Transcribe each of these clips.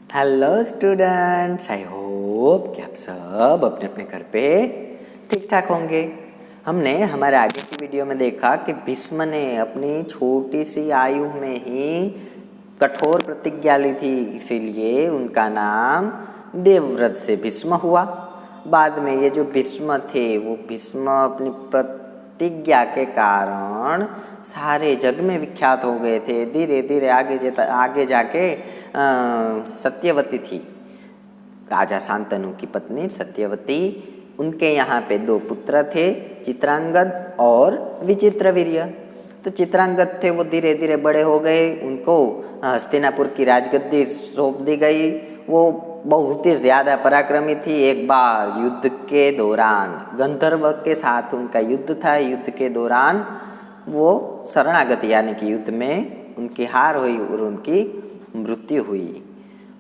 Hello students, I hope कि आप सब अपने अपने घर पे ठीक ठाक होंगे। हमने हमारे आगे की वीडियो में देखा कि भीष्म ने अपनी छोटी सी आयु में ही कठोर प्रतिज्ञा ली थी, इसीलिए उनका नाम देवव्रत से भीष्म हुआ। बाद में ये जो भीष्म थे वो भीष्म अपनी प्रतिज्ञा के कारण सारे जग में विख्यात हो गए थे। धीरे धीरे आगे जाके सत्यवती थी, राजा शांतनु की पत्नी सत्यवती, उनके यहाँ पे 2 पुत्र थे, चित्रांगद और विचित्रवीर्य। तो चित्रांगद थे वो धीरे धीरे बड़े हो गए, उनको हस्तिनापुर की राजगद्दी सौंप दी गई। वो बहुत ही ज़्यादा पराक्रमी थी। एक बार युद्ध के दौरान गंधर्व के साथ उनका युद्ध था। युद्ध के दौरान वो शरणागत यानी कि युद्ध में उनकी हार हुई और उनकी मृत्यु हुई।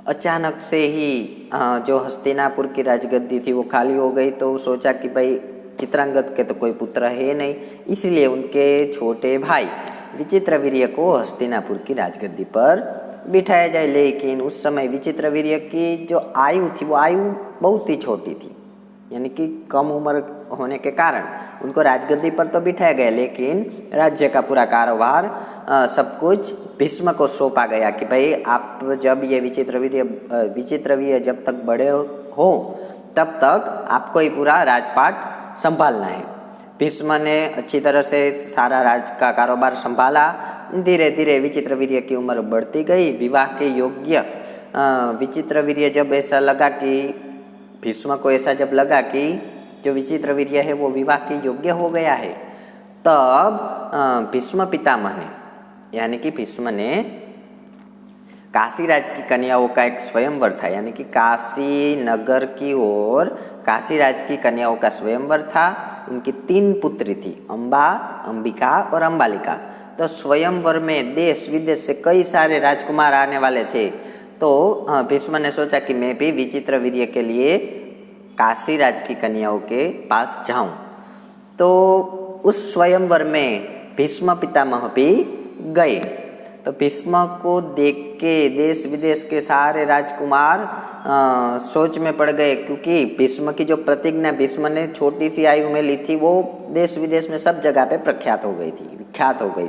अचानक से ही जो हस्तिनापुर की राजगद्दी थी वो खाली हो गई। तो सोचा कि भाई चित्रांगद के तो कोई पुत्र है नहीं, इसलिए उनके छोटे भाई विचित्रवीर्य को हस्तिनापुर की राजगद्दी पर बिठाया जाए। लेकिन उस समय विचित्रवीर्य की जो आयु थी वो आयु बहुत ही छोटी थी, यानी कि कम उम्र होने के कारण उनको राजगद्दी पर तो बिठाया गया, लेकिन राज्य का पूरा कारोबार सब कुछ भीष्म को सौंपा गया कि भाई आप जब ये विचित्रवीर्य जब तक बड़े हो तब तक आपको ही पूरा राजपाट संभालना है। भीष्म ने अच्छी तरह से सारा राज का कारोबार संभाला। धीरे धीरे विचित्रवीर्य की उम्र बढ़ती गई। विवाह के योग्य विचित्रवीर्य जब ऐसा लगा कि भीष्म को ऐसा जब लगा कि जो विचित्रवीर्य है वो विवाह के योग्य हो गया है, तब भीष्म पितामह ने यानी कि भीष्म ने काशीराज की कन्याओं का एक स्वयंवर था, यानी कि काशी नगर की ओर काशीराज की कन्याओं का स्वयंवर था। उनकी 3 पुत्री थी, अंबा, अंबिका और अंबालिका। तो स्वयंवर में देश विदेश से कई सारे राजकुमार आने वाले थे। तो भीष्म ने सोचा कि मैं भी विचित्रवीर्य के लिए काशीराज की कन्याओं के पास जाऊं। तो उस स्वयंवर में भीष्म पितामह भी गए। तो भीष्म को देख के देश विदेश के सारे राजकुमार सोच में पड़ गए, क्योंकि भीष्म की जो प्रतिज्ञा भीष्म ने छोटी सी आयु में ली थी वो देश विदेश में सब जगह पे विख्यात हो गई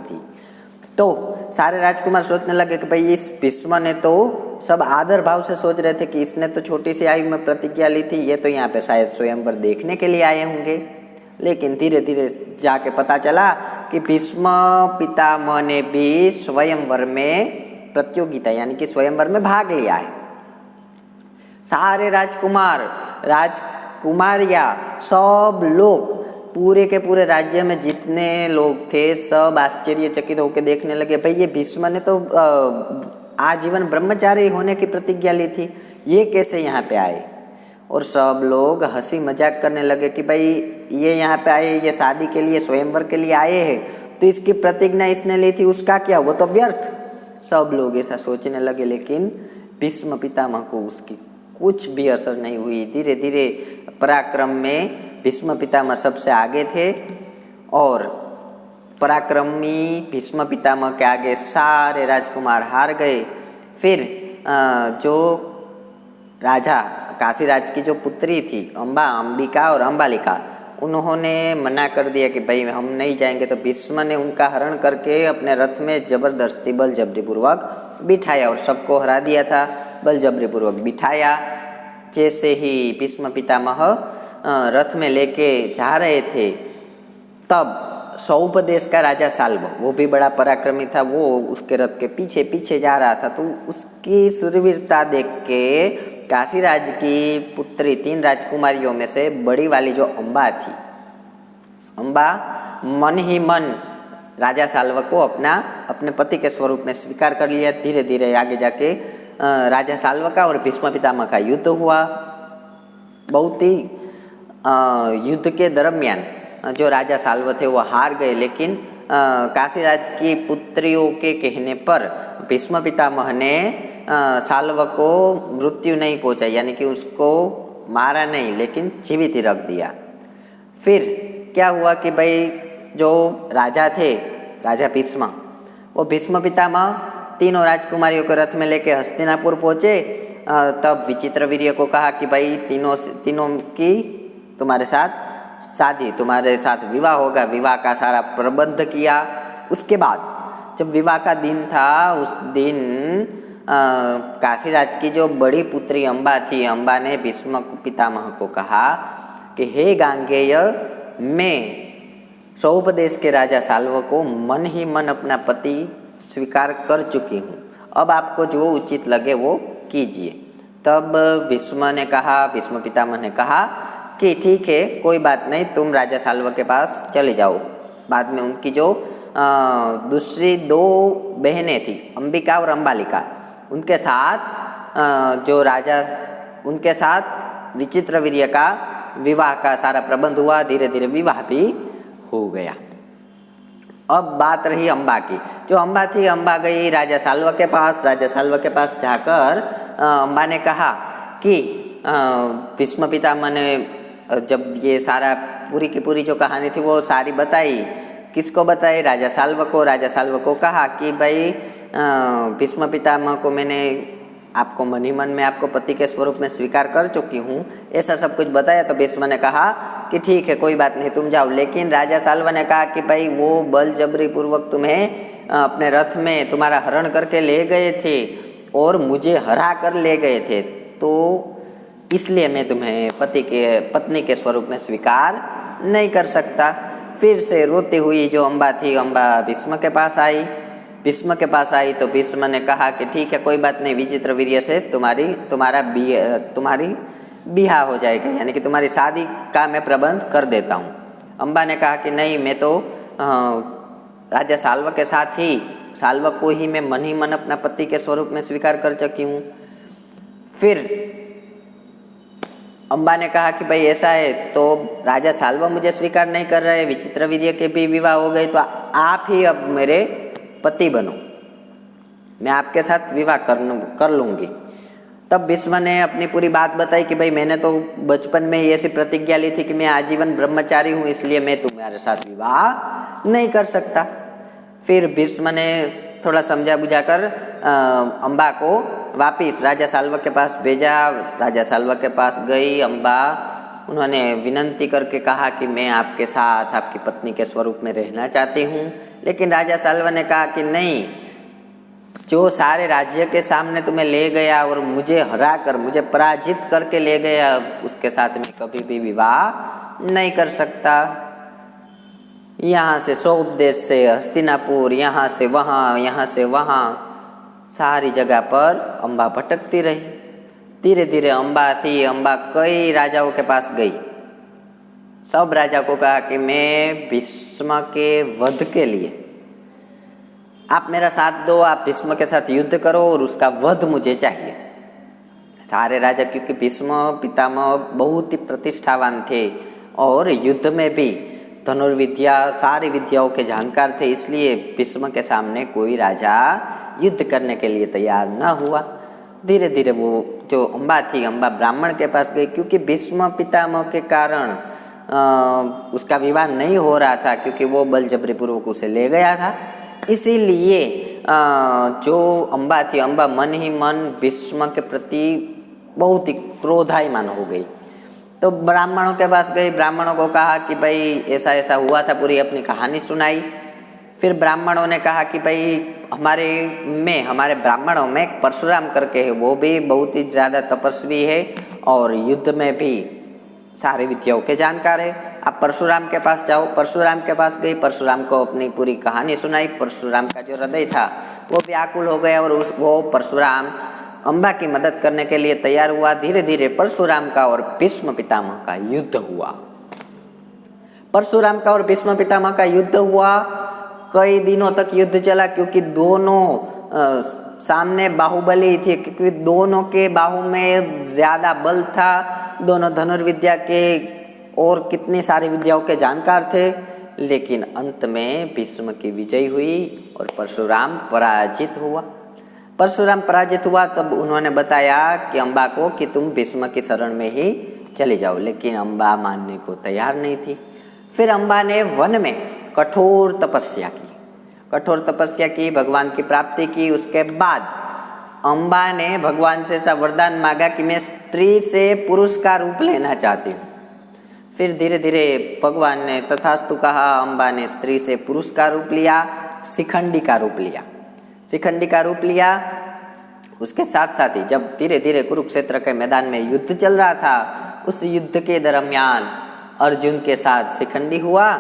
थी। तो सारे राजकुमार सोचने लगे कि भाई इस भीष्म ने तो, सब आदर भाव से सोच रहे थे कि इसने तो छोटी सी आयु में प्रतिज्ञा ली थी, ये तो यहाँ पे शायद स्वयंवर देखने के लिए आए होंगे। लेकिन धीरे धीरे जाके पता चला कि भीष्म पितामह ने भी स्वयंवर में प्रतियोगिता यानी कि स्वयंवर में भाग लिया है। सारे राजकुमारियाँ सब लोग, पूरे के पूरे राज्य में जितने लोग थे सब आश्चर्यचकित होकर देखने लगे, भाई ये भीष्म ने तो आजीवन ब्रह्मचारी होने की प्रतिज्ञा ली थी, ये कैसे यहाँ पे आए। और सब लोग हंसी मजाक करने लगे कि भाई ये यहाँ पे आए, ये शादी के लिए स्वयंवर के लिए आए हैं, तो इसकी प्रतिज्ञा इसने ली थी, उसका क्या, वो तो व्यर्थ। सब लोग ऐसा सोचने लगे। लेकिन भीष्म पितामह को उसकी कुछ भी असर नहीं हुई। धीरे धीरे पराक्रम में भीष्म पितामह सबसे आगे थे और पराक्रमी भीष्म पितामह के आगे सारे राजकुमार हार गए। फिर जो राजा काशीराज की जो पुत्री थी अंबा, अंबिका और अंबालिका, उन्होंने मना कर दिया कि भाई हम नहीं जाएंगे। तो भीष्म ने उनका हरण करके अपने रथ में जबरदस्ती बलजबरीपूर्वक बिठाया और सबको हरा दिया था, बलजबरीपूर्वक बिठाया। जैसे ही भीष्म पितामह रथ में लेके जा रहे थे, तब सौभ देश का राजा साल्व, वो भी बड़ा पराक्रमी था, वो उसके रथ के पीछे पीछे जा रहा था। तो उसकी शूरवीरता देख के काशीराज की पुत्री 3 राजकुमारियों में से बड़ी वाली जो अंबा थी, अंबा मन ही मन राजा साल्व को अपने पति के स्वरूप में स्वीकार कर लिया। धीरे धीरे आगे जाके राजा साल्व का और भीष्म पितामह का युद्ध हुआ। बहुत ही युद्ध के दरमियान जो राजा साल्व थे वो हार गए, लेकिन काशीराज की पुत्रियों के कहने पर भीष्म पितामह ने साल्व को मृत्यु नहीं पहुंचाई, यानी कि उसको मारा नहीं लेकिन जीवित ही रख दिया। फिर क्या हुआ कि भाई जो राजा थे, राजा भीष्म, वो भीष्म पितामह तीनों राजकुमारियों को रथ में लेके हस्तिनापुर पहुँचे। तब विचित्रवीर्य को कहा कि भाई तीनों की तुम्हारे साथ शादी, तुम्हारे साथ विवाह होगा। विवाह का सारा प्रबंध किया। उसके बाद जब विवाह का दिन था, उस दिन काशीराज की जो बड़ी पुत्री अम्बा थी, अम्बा ने भीष्म पितामह को कहा कि हे गांगेय, मैं सौभ देश के राजा साल्व को मन ही मन अपना पति स्वीकार कर चुकी हूँ, अब आपको जो उचित लगे वो कीजिए। तब भीष्म पितामह ने कहा कि ठीक है, कोई बात नहीं, तुम राजा साल्व के पास चले जाओ। बाद में उनकी जो दूसरी दो बहनें थी, अंबिका और अंबालिका, उनके साथ विचित्रवीर्य का विवाह का सारा प्रबंध हुआ। धीरे धीरे विवाह भी हो गया। अब बात रही अम्बा की। जो अम्बा थी, अम्बा गई राजा साल्व के पास। राजा साल्व के पास जाकर अम्बा ने कहा कि भीष्म पितामह ने जब ये सारा पूरी की पूरी जो कहानी थी वो सारी बताई। किसको बताई? राजा साल्व को। राजा साल्व को कहा कि भाई भीष्म पितामह को मैंने आपको मन ही मन में आपको पति के स्वरूप में स्वीकार कर चुकी हूँ, ऐसा सब कुछ बताया। तो भीष्म ने कहा कि ठीक है, कोई बात नहीं, तुम जाओ। लेकिन राजा साल्व ने कहा कि भाई वो बल जबरी पूर्वक तुम्हें अपने रथ में तुम्हारा हरण करके ले गए थे और मुझे हरा कर ले गए थे, तो इसलिए मैं तुम्हें पत्नी के स्वरूप में स्वीकार नहीं कर सकता। फिर से रोती हुई जो अम्बा थी, अम्बा भीष्म के पास आई। भीष्म के पास आई तो भीष्म ने कहा कि ठीक है, कोई बात नहीं, विचित्रवीर्य से तुम्हारी बिहा हो जाएगा, यानी कि तुम्हारी शादी का मैं प्रबंध कर देता हूँ। अम्बा ने कहा कि नहीं, मैं तो राजा साल्व के साथ ही, साल्व को ही मैं मन ही मन अपना पति के स्वरूप में स्वीकार कर चुकी हूँ। फिर अम्बा ने कहा कि भाई ऐसा है तो राजा साल्व मुझे स्वीकार नहीं कर रहे, विचित्रवीर्य के भी विवाह हो गए, तो आप ही अब मेरे पति बनो, मैं आपके साथ विवाह कर लूँगी। तब भीष्म ने अपनी पूरी बात बताई कि भाई मैंने तो बचपन में ही ऐसी प्रतिज्ञा ली थी कि मैं आजीवन ब्रह्मचारी हूँ, इसलिए मैं तुम्हारे साथ विवाह नहीं कर सकता। फिर भीष्म ने थोड़ा समझा बुझाकर अम्बा को वापिस राजा साल्व के पास भेजा। राजा साल्व के पास गई अम्बा, उन्होंने विनंती करके कहा कि मैं आपके साथ आपकी पत्नी के स्वरूप में रहना चाहती हूँ। लेकिन राजा साल्व ने कहा कि नहीं, जो सारे राज्य के सामने तुम्हें ले गया और मुझे हरा कर, मुझे पराजित करके ले गया, उसके साथ मैं कभी भी विवाह नहीं कर सकता। यहाँ से सौभ देश से हस्तिनापुर, यहाँ से वहाँ, सारी जगह पर अम्बा भटकती रही। धीरे धीरे अम्बा कई राजाओं के पास गई। सब राजा को कहा कि मैं भीष्म के वध के लिए आप मेरा साथ दो, आप भीष्म के साथ युद्ध करो और उसका वध मुझे चाहिए। सारे राजा, क्योंकि भीष्म पितामह बहुत ही प्रतिष्ठावान थे और युद्ध में भी धनुर्विद्या, सारी विद्याओं के जानकार थे, इसलिए भीष्म के सामने कोई राजा युद्ध करने के लिए तैयार न हुआ। धीरे धीरे वो जो अम्बा थी, अम्बा ब्राह्मण के पास गई, क्योंकि भीष्म पितामह के कारण उसका विवाह नहीं हो रहा था, क्योंकि वो बल जबरी पूर्वक उसे ले गया था। इसीलिए जो अम्बा थी, अम्बा मन ही मन भीष्म के प्रति बहुत ही क्रोधायमान हो गई। तो ब्राह्मणों के पास गई, ब्राह्मणों को कहा कि भाई ऐसा ऐसा हुआ था, पूरी अपनी कहानी सुनाई। फिर ब्राह्मणों ने कहा कि भाई हमारे ब्राह्मणों में एक परशुराम करके है, वो भी बहुत ही ज़्यादा तपस्वी है और युद्ध में भी सारी विद्याओं के जानकार है, आप परशुराम के पास जाओ। परशुराम के पास गई, परशुराम को अपनी पूरी कहानी सुनाई। परशुराम का जो हृदय था वो व्याकुल हो गया और वो परशुराम अम्बा की मदद करने के लिए तैयार हुआ। धीरे धीरे परशुराम का और भीष्म पितामह का युद्ध हुआ। परशुराम का और भीष्म पितामह का युद्ध हुआ, कई दिनों तक युद्ध चला, क्योंकि दोनों सामने बाहुबली थे, क्योंकि दोनों के बाहु में ज़्यादा बल था, दोनों धनुर्विद्या के और कितनी सारी विद्याओं के जानकार थे। लेकिन अंत में भीष्म की विजय हुई और परशुराम पराजित हुआ। परशुराम पराजित हुआ तब उन्होंने बताया कि अम्बा को कि तुम भीष्म की शरण में ही चले जाओ, लेकिन अम्बा मानने को तैयार नहीं थी। फिर अम्बा ने वन में कठोर तपस्या की, भगवान की प्राप्ति की। उसके बाद अम्बा ने भगवान से ऐसा वरदान मांगा कि मैं स्त्री से पुरुष का रूप लेना चाहती हूँ। फिर धीरे धीरे भगवान ने तथास्तु कहा, अम्बा ने स्त्री से पुरुष का रूप लिया, शिखंडी का रूप लिया। शिखंडी का रूप लिया, उसके साथ साथ ही जब धीरे धीरे कुरुक्षेत्र के मैदान में युद्ध चल रहा था, उस युद्ध के दरमियान अर्जुन के साथ शिखंडी हुआ।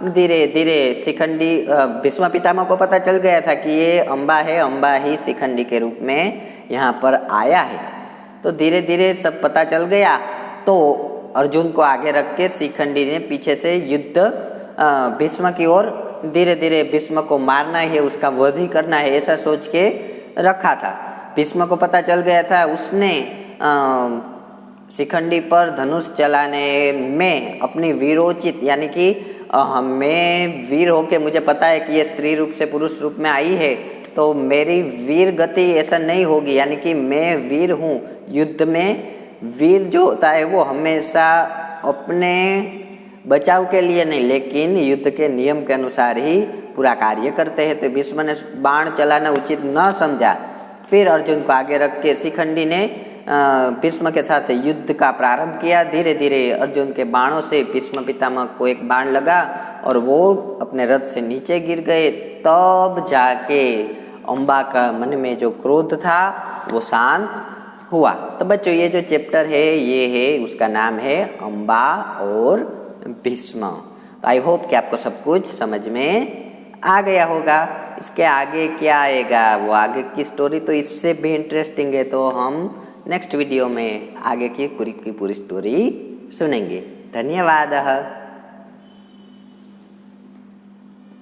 धीरे धीरे शिखंडी भीष्म पितामह को पता चल गया था कि ये अम्बा है, अम्बा ही शिखंडी के रूप में यहाँ पर आया है। तो धीरे धीरे सब पता चल गया, तो अर्जुन को आगे रख के शिखंडी ने पीछे से युद्ध भीष्म की ओर, धीरे धीरे भीष्म को मारना है, उसका वध ही करना है, ऐसा सोच के रखा था। भीष्म को पता चल गया था, उसने शिखंडी पर धनुष चलाने में अपनी वीरोचित, यानी कि मैं वीर होके मुझे पता है कि ये स्त्री रूप से पुरुष रूप में आई है, तो मेरी वीर गति ऐसा नहीं होगी, यानी कि मैं वीर हूँ। युद्ध में वीर जो होता है वो हमेशा अपने बचाव के लिए नहीं, लेकिन युद्ध के नियम के अनुसार ही पूरा कार्य करते हैं। तो भीष्म ने बाण चलाना उचित न समझा। फिर अर्जुन को आगे रख के शिखंडी ने भीष्म के साथ युद्ध का प्रारंभ किया। धीरे धीरे अर्जुन के बाणों से भीष्म पितामह को एक बाण लगा और वो अपने रथ से नीचे गिर गए। तब जाके अम्बा का मन में जो क्रोध था वो शांत हुआ। तो बच्चों, ये जो चैप्टर है ये है, उसका नाम है अम्बा और भीष्म। तो आई होप कि आपको सब कुछ समझ में आ गया होगा। इसके आगे क्या आएगा, वो आगे की स्टोरी तो इससे भी इंटरेस्टिंग है, तो हम नेक्स्ट वीडियो में आगे की पूरी स्टोरी सुनेंगे। धन्यवाद।